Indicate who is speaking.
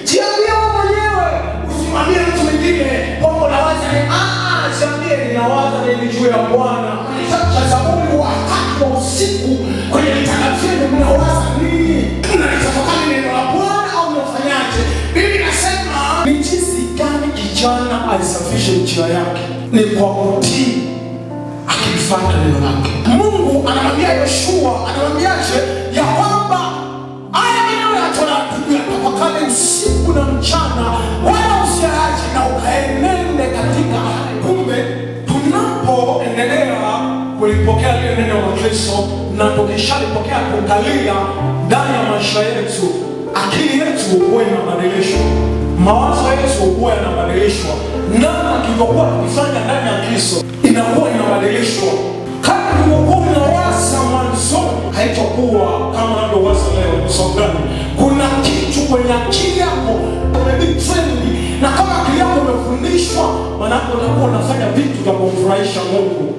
Speaker 1: Jiambie wewe mwenyewe, usimwambie mtu mwingine kwamba unawaza jiambie ninawaza nini juu ya Bwana. Kwa sababu wakati wa usiku kwenye vitanda vyenu mnawaza nini? Mnalitafakari neno la Bwana au mnafanyaje? Biblia inasema ni jinsi gani kijana alisafisha njia yake, ni kwa kutii akifuata neno lake. Mungu anamwambia Yoshua, anamwambiaje? Ya kwamba haya maneno ya Torah tuyatafakari usiku na mchana, wala usiache na ukaenende katika hayo. Kumbe tunapoendelea kulipokea lile neno la Kristo na tukishalipokea kukalia ndani ya maisha yetu, akili yetu huwa inabadilishwa, mawazo yetu huwa yanabadilishwa, namna tulivyokuwa tukifanya ndani ya Kristo inakuwa inabadilishwa. Kama ulivyokuwa unawaza mwanzoni haitakuwa kama unavyowaza leo. Kwa sababu gani? Kuna kitu kwenye akili yako na kama akili yako imefundishwa, maana unakuwa unafanya vitu vya kumfurahisha Mungu.